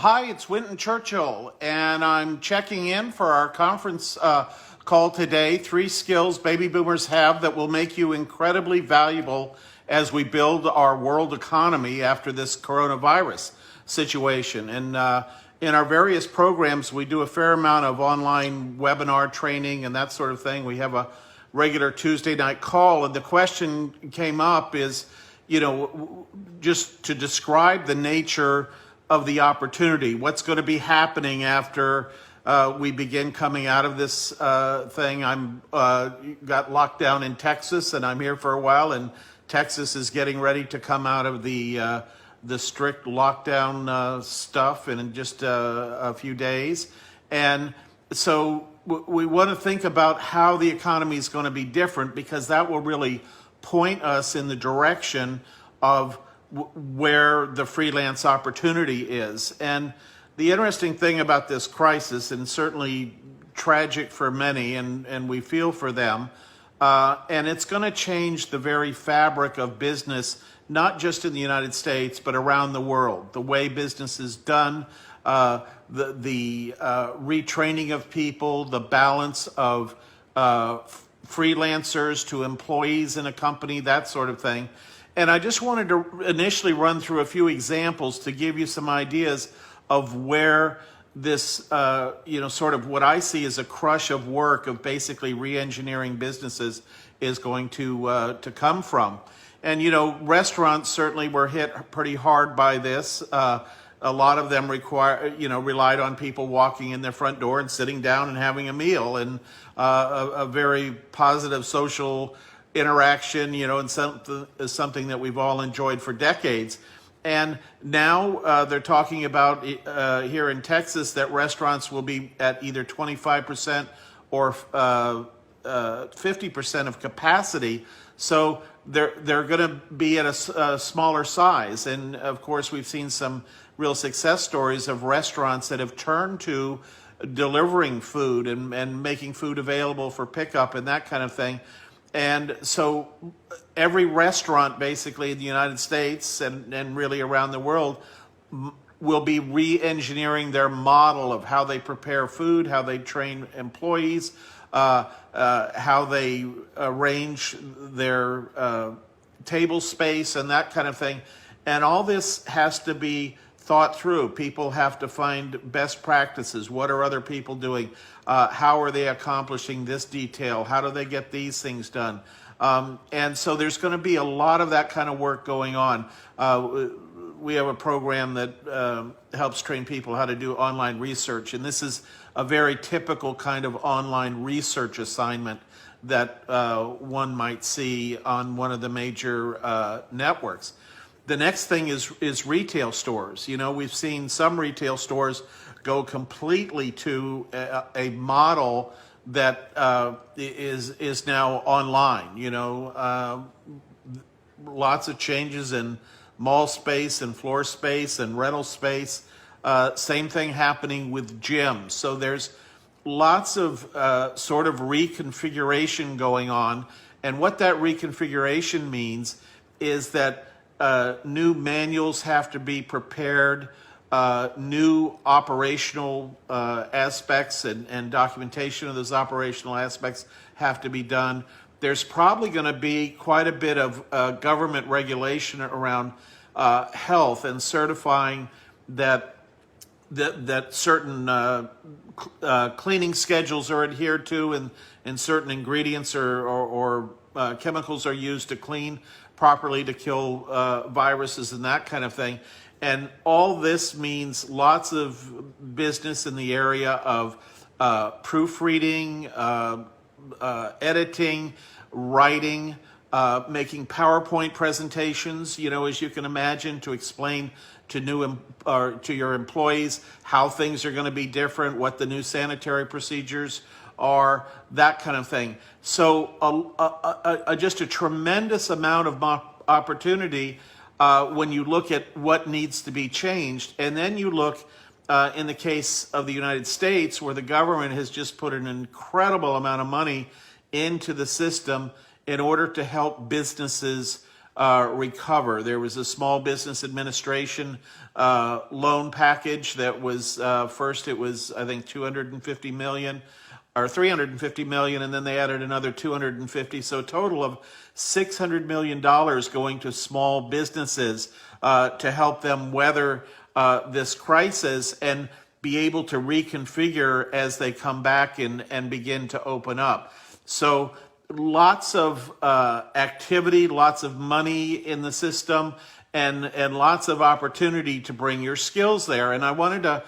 Hi, it's Winton Churchill, and I'm checking in for our conference call today. 3 skills baby boomers have that will make you incredibly valuable as we build our world economy after this coronavirus situation. And in our various programs, we do a fair amount of online webinar training and that sort of thing. We have a regular Tuesday night call, and the question came up is, just to describe the nature of the opportunity, what's going to be happening after we begin coming out of this thing. I'm got locked down in Texas, and I'm here for a while, and Texas is getting ready to come out of the strict lockdown stuff in just a few days. And so we want to think about how the economy is going to be different, because that will really point us in the direction of where the freelance opportunity is. And the interesting thing about this crisis, and certainly tragic for many, and we feel for them, and it's going to change the very fabric of business, not just in the United States, but around the world. The way business is done, the retraining of people, the balance of freelancers to employees in a company, that sort of thing. And I just wanted to initially run through a few examples to give you some ideas of where this, sort of what I see as a crush of work of basically re-engineering businesses is going to come from. And, restaurants certainly were hit pretty hard by this. A lot of them relied on people walking in their front door and sitting down and having a meal, and a very positive social interaction, and something that we've all enjoyed for decades. And now they're talking about here in Texas that restaurants will be at either 25% or 50% of capacity. So they're going to be at a smaller size. And of course, we've seen some real success stories of restaurants that have turned to delivering food and making food available for pickup and that kind of thing. And so every restaurant basically in the United States and really around the world will be re-engineering their model of how they prepare food, how they train employees, how they arrange their table space and that kind of thing. And all this has to be thought through. People have to find best practices. What are other people doing? How are they accomplishing this detail? How do they get these things done? And so there's going to be a lot of that kind of work going on. We have a program that helps train people how to do online research. And this is a very typical kind of online research assignment that one might see on one of the major networks. The next thing is retail stores. We've seen some retail stores go completely to a model that is now online. Lots of changes in mall space and floor space and rental space. Same thing happening with gyms. So there's lots of sort of reconfiguration going on. And what that reconfiguration means is that new manuals have to be prepared, new operational aspects and documentation of those operational aspects have to be done. There's probably going to be quite a bit of government regulation around health and certifying that certain cleaning schedules are adhered to, and certain ingredients or chemicals are used to clean properly to kill viruses and that kind of thing. And all this means lots of business in the area of proofreading, editing, writing, making PowerPoint presentations, as you can imagine, to explain to to your employees how things are going to be different, what the new sanitary procedures are, that kind of thing. So just a tremendous amount of opportunity when you look at what needs to be changed. And then you look in the case of the United States, where the government has just put an incredible amount of money into the system in order to help businesses recover. There was a small business administration loan package that was first it was I think 250 million or 350 million, and then they added another 250, so a total of $600 million going to small businesses to help them weather this crisis and be able to reconfigure as they come back and begin to open up. So lots of activity, lots of money in the system, and lots of opportunity to bring your skills there. And I wanted to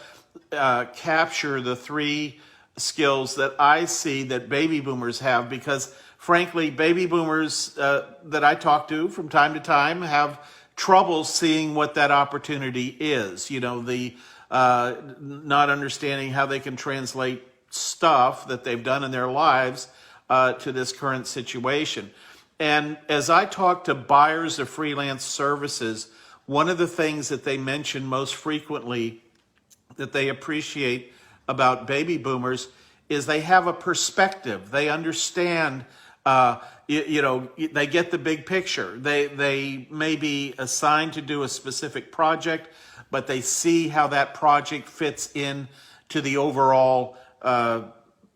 capture the three skills that I see that baby boomers have, because frankly, baby boomers that I talk to from time to time have trouble seeing what that opportunity is. You know, the not understanding how they can translate stuff that they've done in their lives to this current situation. And as I talk to buyers of freelance services, one of the things that they mention most frequently that they appreciate about baby boomers is they have a perspective. They understand, they get the big picture. They may be assigned to do a specific project, but they see how that project fits in to the overall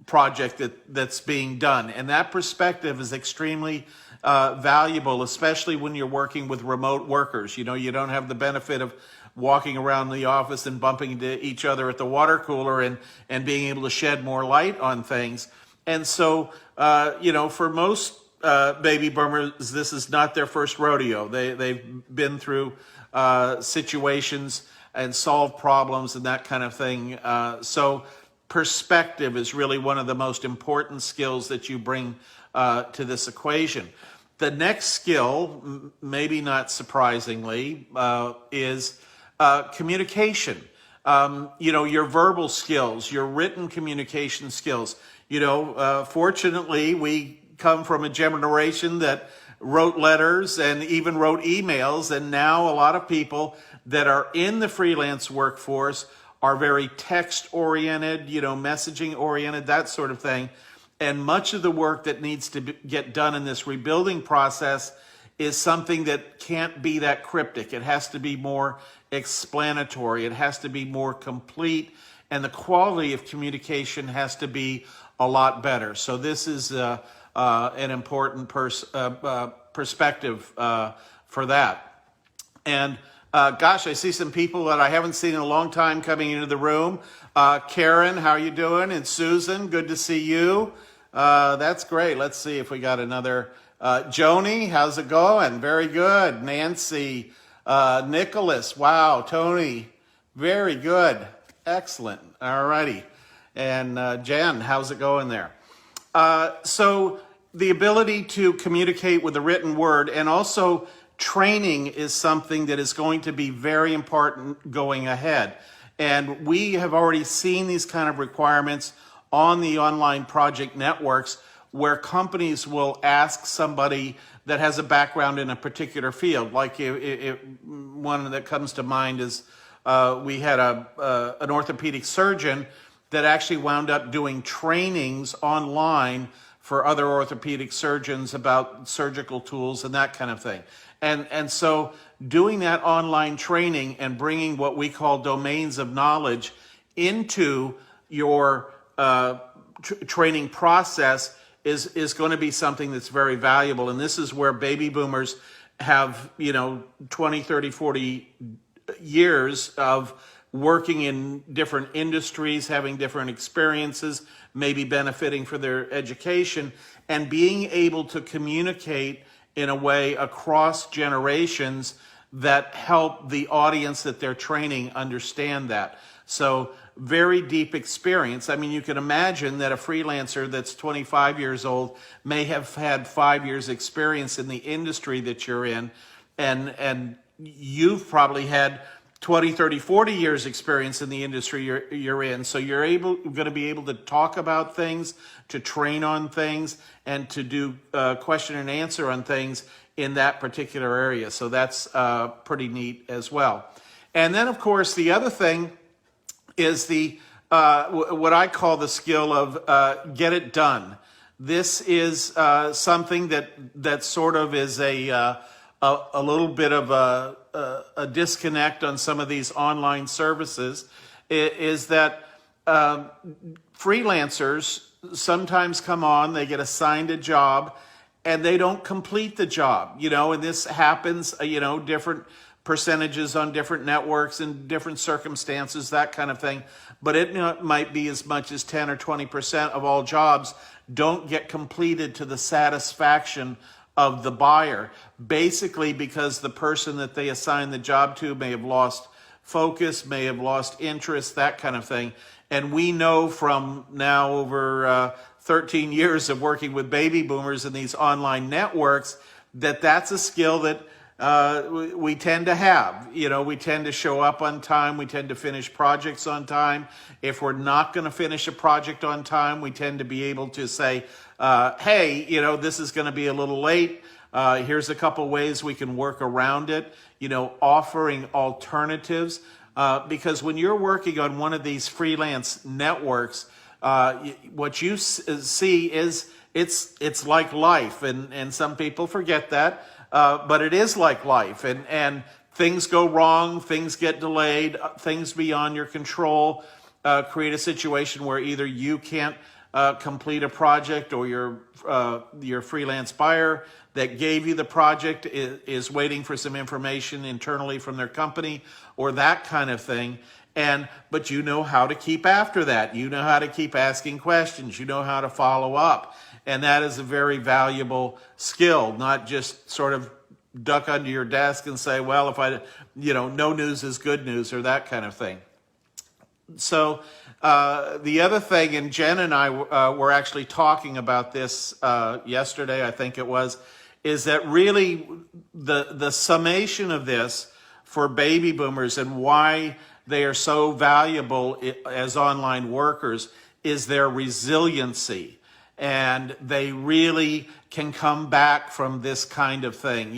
project that's being done. And that perspective is extremely valuable, especially when you're working with remote workers. You know, you don't have the benefit of walking around the office and bumping into each other at the water cooler and being able to shed more light on things. And so, for most baby boomers, this is not their first rodeo. They've been through situations and solved problems and that kind of thing. So perspective is really one of the most important skills that you bring to this equation. The next skill, maybe not surprisingly, is communication. Your verbal skills, your written communication skills. Fortunately, we come from a generation that wrote letters and even wrote emails, and now a lot of people that are in the freelance workforce are very text-oriented, messaging-oriented, that sort of thing. And much of the work that needs to get done in this rebuilding process is something that can't be that cryptic. It has to be more explanatory. It has to be more complete. And the quality of communication has to be a lot better. So this is an important perspective for that. And gosh, I see some people that I haven't seen in a long time coming into the room. Karen, how are you doing? And Susan, good to see you. That's great. Let's see if we got another. Joni, how's it going? Very good. Nancy, Nicholas, wow. Tony, very good. Excellent. All righty. And Jen, how's it going there? So the ability to communicate with the written word, and also training, is something that is going to be very important going ahead. And we have already seen these kind of requirements on the online project networks, where companies will ask somebody that has a background in a particular field. Like one that comes to mind is we had an orthopedic surgeon that actually wound up doing trainings online for other orthopedic surgeons about surgical tools and that kind of thing. And so doing that online training and bringing what we call domains of knowledge into your training process is going to be something that's very valuable. And this is where baby boomers have, 20, 30, 40 years of working in different industries, having different experiences, maybe benefiting for their education, and being able to communicate in a way across generations that help the audience that they're training understand that. So very deep experience. I mean, you can imagine that a freelancer that's 25 years old may have had 5 years experience in the industry that you're in, and you've probably had 20, 30, 40 years experience in the industry you're in. So you're going to be able to talk about things, to train on things, and to do question and answer on things in that particular area. So that's pretty neat as well. And then, of course, the other thing is the what I call the skill of get it done. This is something that sort of is a a little bit of a disconnect on some of these online services is that freelancers sometimes come on, they get assigned a job, and they don't complete the job, and this happens, different percentages on different networks and different circumstances, that kind of thing. But it might be as much as 10 or 20% of all jobs don't get completed to the satisfaction of the buyer, basically because the person that they assign the job to may have lost focus, may have lost interest, that kind of thing. And we know from now over 13 years of working with baby boomers in these online networks that that's a skill that we tend to have. We tend to show up on time. We tend to finish projects on time. If we're not going to finish a project on time, we tend to be able to say, hey, this is going to be a little late. Here's a couple ways we can work around it, offering alternatives. Because when you're working on one of these freelance networks, what you see is it's like life. And some people forget that. But it is like life, and things go wrong, things get delayed, things beyond your control create a situation where either you can't complete a project, or your freelance buyer that gave you the project is waiting for some information internally from their company, or that kind of thing. But you know how to keep after that. You know how to keep asking questions. You know how to follow up. And that is a very valuable skill, not just sort of duck under your desk and say, well, if no news is good news, or that kind of thing. So the other thing, and Jen and I were actually talking about this yesterday, I think it was, is that really the summation of this for baby boomers and why they are so valuable as online workers is their resiliency. And they really can come back from this kind of thing.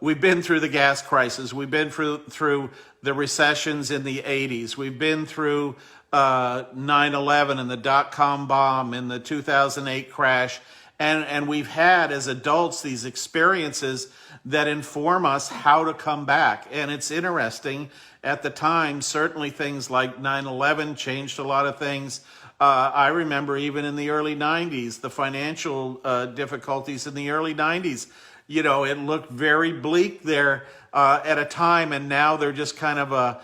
We've been through the gas crisis. We've been through the recessions in the 80s. We've been through 9/11 and the dot-com bomb and the 2008 crash. And we've had, as adults, these experiences that inform us how to come back. And it's interesting, at the time, certainly things like 9/11 changed a lot of things. I remember even in the early 90s, the financial difficulties in the early 90s. It looked very bleak there at a time, and now they're just kind of a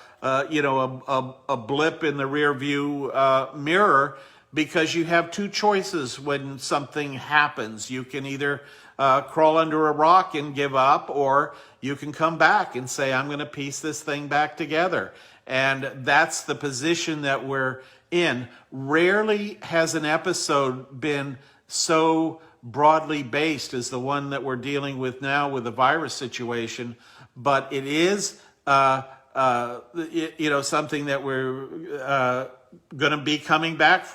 blip in the rear view mirror, because you have two choices when something happens. You can either crawl under a rock and give up, or you can come back and say, I'm going to piece this thing back together. And that's the position that we're in. Rarely has an episode been so broadly based as the one that we're dealing with now with the virus situation, but it is something that we're going to be coming back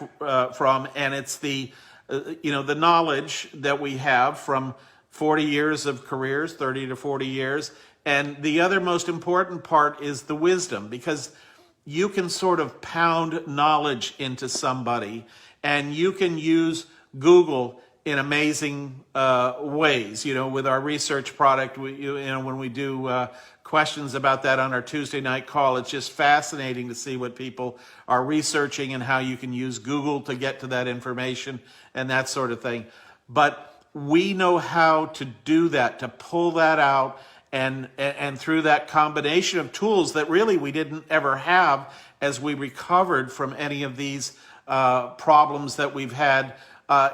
from, and it's the knowledge that we have from 40 years of careers, 30 to 40 years. And the other most important part is the wisdom, because you can sort of pound knowledge into somebody, and you can use Google in amazing ways. With our research product, when we do questions about that on our Tuesday night call, it's just fascinating to see what people are researching and how you can use Google to get to that information and that sort of thing. But we know how to do that, to pull that out. And through that combination of tools that really we didn't ever have as we recovered from any of these problems that we've had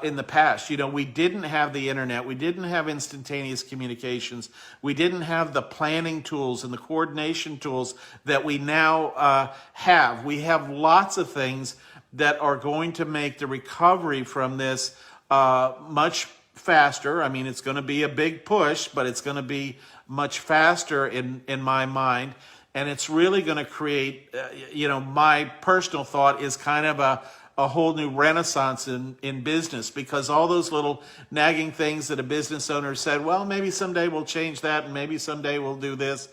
in the past. We didn't have the internet. We didn't have instantaneous communications. We didn't have the planning tools and the coordination tools that we now have. We have lots of things that are going to make the recovery from this much faster. I mean, it's going to be a big push, but it's going to be much faster in my mind. And it's really going to create, my personal thought is kind of a whole new renaissance in business, because all those little nagging things that a business owner said, well, maybe someday we'll change that, and maybe someday we'll do this,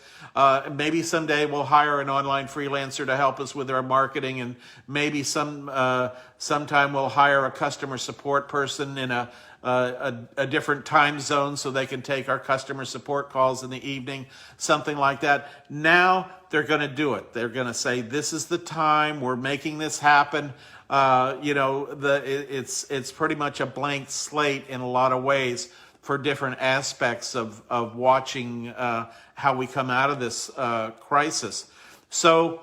maybe someday we'll hire an online freelancer to help us with our marketing, and maybe sometime we'll hire a customer support person in a a different time zone so they can take our customer support calls in the evening, something like that. Now they're going to do it. They're going to say, this is the time, we're making this happen. It's pretty much a blank slate in a lot of ways for different aspects of watching how we come out of this crisis. So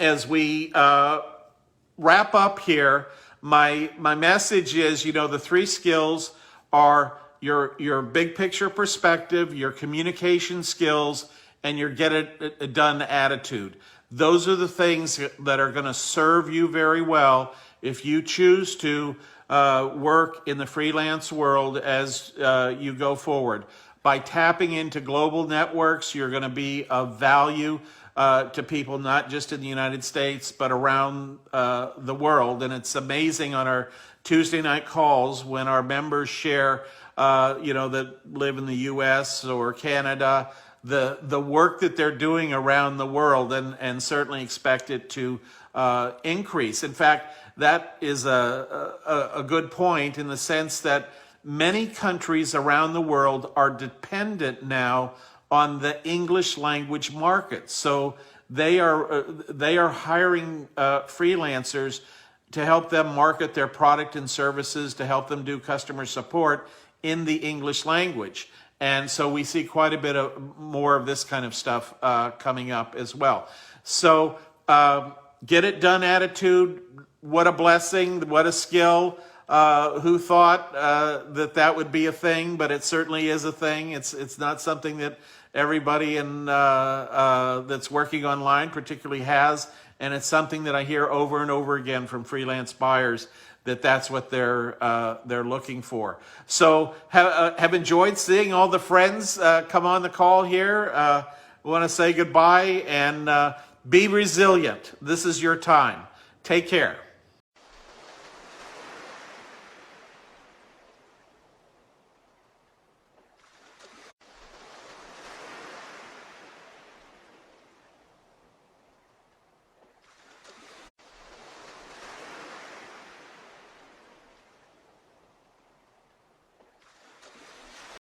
as we wrap up here, my message is, the three skills are your big picture perspective, your communication skills, and your get it done attitude. Those are the things that are going to serve you very well if you choose to work in the freelance world as you go forward. By tapping into global networks, you're going to be of value to people not just in the United States, but around the world. And it's amazing on our Tuesday night calls when our members share, that live in the U.S. or Canada, the work that they're doing around the world, and certainly expect it to increase. In fact, that is a good point in the sense that many countries around the world are dependent now on the English language market. So they are hiring freelancers to help them market their product and services, to help them do customer support in the English language. And so we see quite a bit more of this kind of stuff coming up as well. So get it done attitude, what a blessing, what a skill. Who thought that would be a thing, but it certainly is a thing. It's not something that everybody that's working online particularly has, and it's something that I hear over and over again from freelance buyers, that's what they're looking for. So have enjoyed seeing all the friends come on the call here. I want to say goodbye and be resilient. This is your time. Take care.